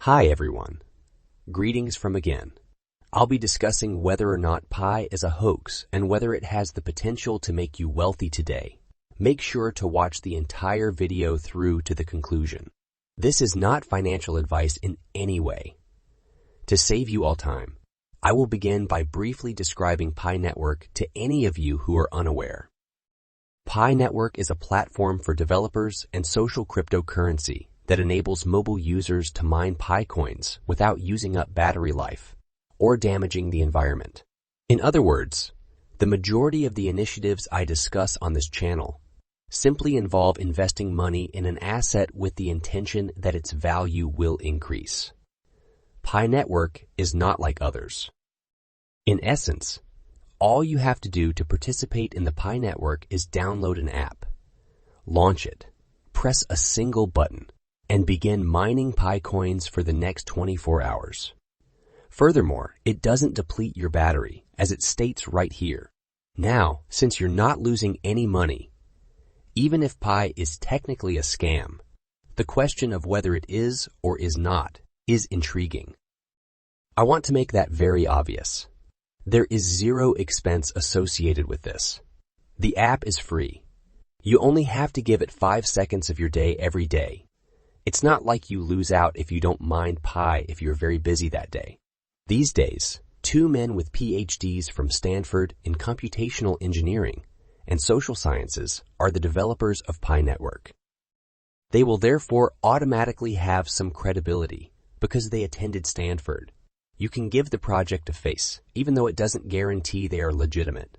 Hi everyone. Greetings from again. I'll be discussing whether or not Pi is a hoax and whether it has the potential to make you wealthy today. Make sure to watch the entire video through to the conclusion. This is not financial advice in any way. To save you all time, I will begin by briefly describing Pi Network to any of you who are unaware. Pi Network is a platform for developers and social cryptocurrency that enables mobile users to mine Pi coins without using up battery life or damaging the environment. In other words, the majority of the initiatives I discuss on this channel simply involve investing money in an asset with the intention that its value will increase. Pi Network is not like others. In essence, all you have to do to participate in the Pi Network is download an app, launch it, press a single button, and begin mining Pi coins for the next 24 hours. Furthermore, it doesn't deplete your battery, as it states right here. Now, since you're not losing any money, even if Pi is technically a scam, the question of whether it is or is not is intriguing. I want to make that very obvious. There is zero expense associated with this. The app is free. You only have to give it 5 seconds of your day every day. It's not like you lose out if you don't mine Pi if you're very busy that day. These days, 2 men with PhDs from Stanford in computational engineering and social sciences are the developers of Pi Network. They will therefore automatically have some credibility because they attended Stanford. You can give the project a face, even though it doesn't guarantee they are legitimate.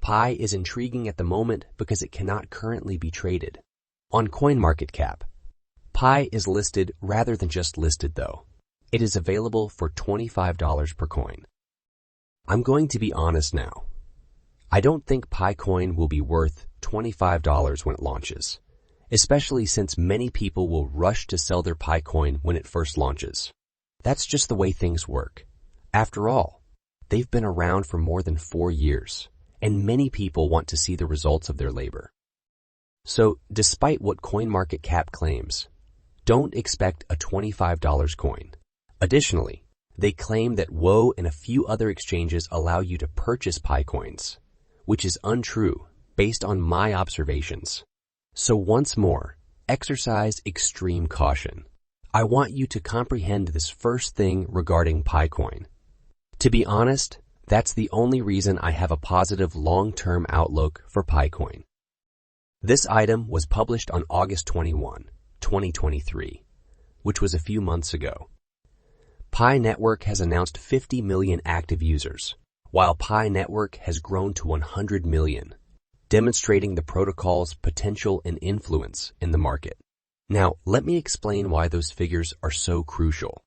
Pi is intriguing at the moment because it cannot currently be traded. On CoinMarketCap, Pi is listed rather than just listed though. It is available for $25 per coin. I'm going to be honest now. I don't think Pi coin will be worth $25 when it launches, especially since many people will rush to sell their Pi coin when it first launches. That's just the way things work. After all, they've been around for more than 4 years, and many people want to see the results of their labor. So, despite what CoinMarketCap claims, don't expect a $25 coin. Additionally, they claim that Wo and a few other exchanges allow you to purchase Pi coins, which is untrue based on my observations. So once more, exercise extreme caution. I want you to comprehend this first thing regarding Pi coin. To be honest, that's the only reason I have a positive long-term outlook for Pi coin. This item was published on August 21, 2023, which was a few months ago. Pi Network has announced 50 million active users, while Pi Network has grown to 100 million, demonstrating the protocol's potential and influence in the market. Now, let me explain why those figures are so crucial.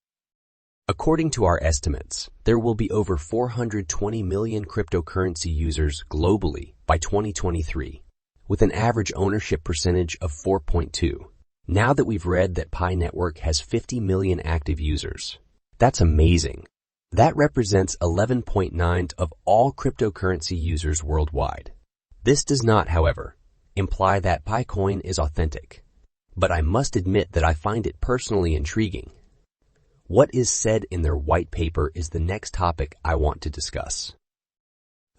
According to our estimates, there will be over 420 million cryptocurrency users globally by 2023, with an average ownership percentage of 4.2. Now that we've read that Pi Network has 50 million active users, that's amazing. That represents 11.9% of all cryptocurrency users worldwide. This does not, however, imply that Pi coin is authentic, but I must admit that I find it personally intriguing. What is said in their white paper is the next topic I want to discuss.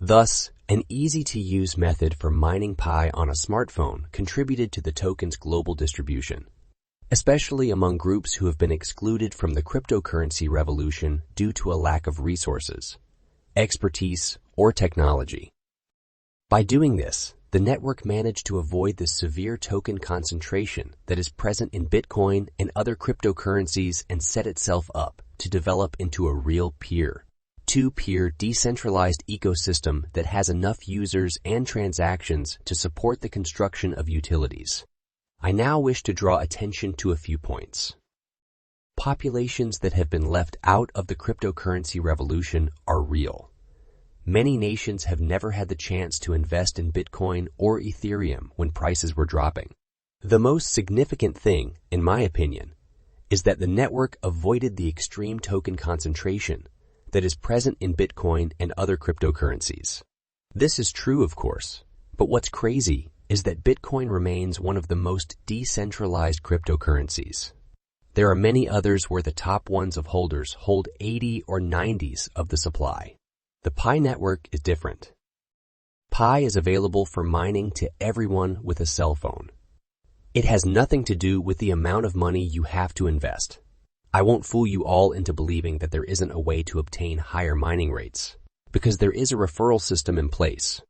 Thus, an easy-to-use method for mining Pi on a smartphone contributed to the token's global distribution, especially among groups who have been excluded from the cryptocurrency revolution due to a lack of resources, expertise, or technology. By doing this, the network managed to avoid the severe token concentration that is present in Bitcoin and other cryptocurrencies and set itself up to develop into a real two-peer decentralized ecosystem that has enough users and transactions to support the construction of utilities. I now wish to draw attention to a few points. Populations that have been left out of the cryptocurrency revolution are real. Many nations have never had the chance to invest in Bitcoin or Ethereum when prices were dropping. The most significant thing, in my opinion, is that the network avoided the extreme token concentration that is present in Bitcoin and other cryptocurrencies. This is true, of course, but what's crazy is that Bitcoin remains one of the most decentralized cryptocurrencies. There are many others where the top ones of holders hold 80 or 90s of the supply. The Pi network is different. Pi is available for mining to everyone with a cell phone. It has nothing to do with the amount of money you have to invest. I won't fool you all into believing that there isn't a way to obtain higher mining rates, because there is a referral system in place.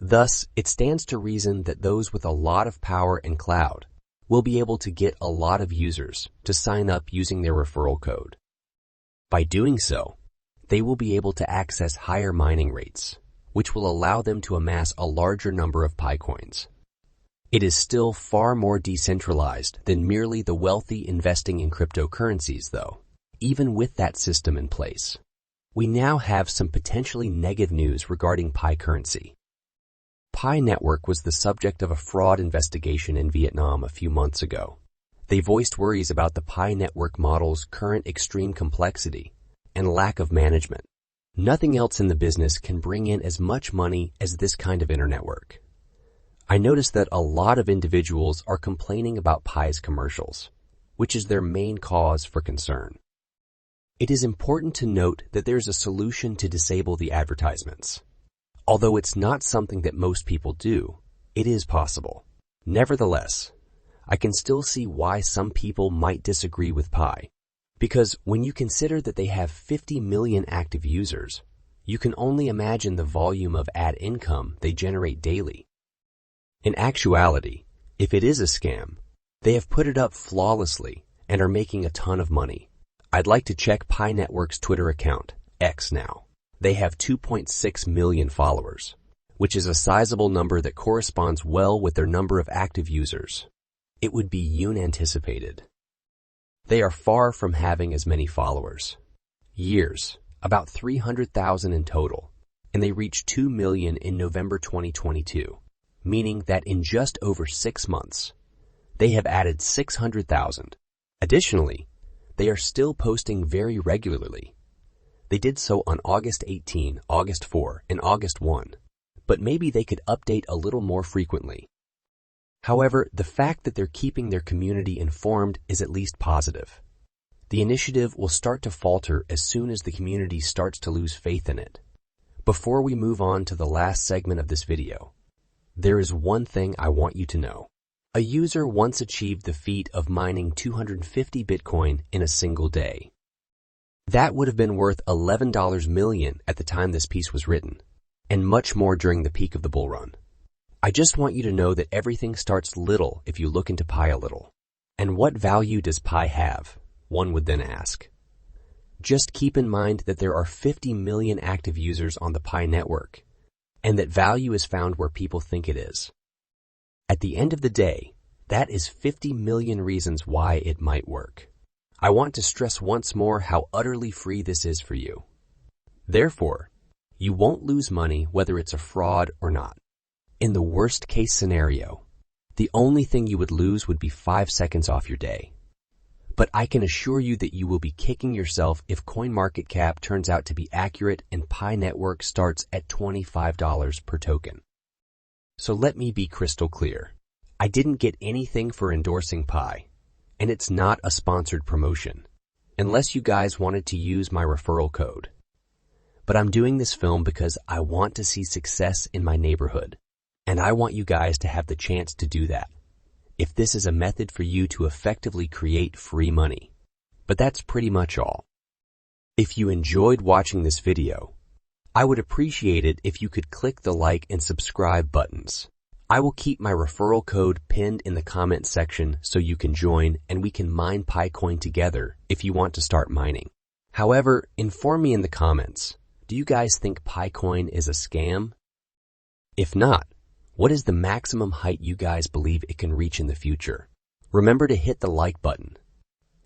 Thus, it stands to reason that those with a lot of power and cloud will be able to get a lot of users to sign up using their referral code. By doing so, they will be able to access higher mining rates, which will allow them to amass a larger number of Pi coins. It is still far more decentralized than merely the wealthy investing in cryptocurrencies, though. Even with that system in place, we now have some potentially negative news regarding Pi currency. Pi Network was the subject of a fraud investigation in Vietnam a few months ago. They voiced worries about the Pi Network model's current extreme complexity and lack of management. Nothing else in the business can bring in as much money as this kind of internetwork. I noticed that a lot of individuals are complaining about Pi's commercials, which is their main cause for concern. It is important to note that there's a solution to disable the advertisements. Although it's not something that most people do, it is possible. Nevertheless, I can still see why some people might disagree with Pi. Because when you consider that they have 50 million active users, you can only imagine the volume of ad income they generate daily. In actuality, if it is a scam, they have put it up flawlessly and are making a ton of money. I'd like to check Pi Network's Twitter account, X now. They have 2.6 million followers, which is a sizable number that corresponds well with their number of active users. It would be unanticipated. They are far from having as many followers. Years, about 300,000 in total, and they reached 2 million in November 2022, meaning that in just over 6 months, they have added 600,000. Additionally, they are still posting very regularly. They did so on August 18, August 4, and August 1, but maybe they could update a little more frequently. However, the fact that they're keeping their community informed is at least positive. The initiative will start to falter as soon as the community starts to lose faith in it. Before we move on to the last segment of this video, there is one thing I want you to know. A user once achieved the feat of mining 250 Bitcoin in a single day. That would have been worth $11 million at the time this piece was written, and much more during the peak of the bull run. I just want you to know that everything starts little if you look into Pi a little. And what value does Pi have? One would then ask. Just keep in mind that there are 50 million active users on the Pi network, and that value is found where people think it is. At the end of the day, that is 50 million reasons why it might work. I want to stress once more how utterly free this is for you. Therefore, you won't lose money whether it's a fraud or not. In the worst case scenario, the only thing you would lose would be 5 seconds off your day. But I can assure you that you will be kicking yourself if CoinMarketCap turns out to be accurate and Pi Network starts at $25 per token. So let me be crystal clear. I didn't get anything for endorsing Pi, and it's not a sponsored promotion, unless you guys wanted to use my referral code. But I'm doing this film because I want to see success in my neighborhood, and I want you guys to have the chance to do that, if this is a method for you to effectively create free money. But that's pretty much all. If you enjoyed watching this video, I would appreciate it if you could click the like and subscribe buttons. I will keep my referral code pinned in the comment section so you can join and we can mine PiCoin together if you want to start mining. However, inform me in the comments, do you guys think PiCoin is a scam? If not, what is the maximum height you guys believe it can reach in the future? Remember to hit the like button.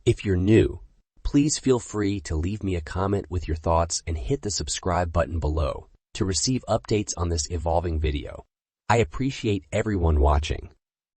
If you're new, please feel free to leave me a comment with your thoughts and hit the subscribe button below to receive updates on this evolving video. I appreciate everyone watching.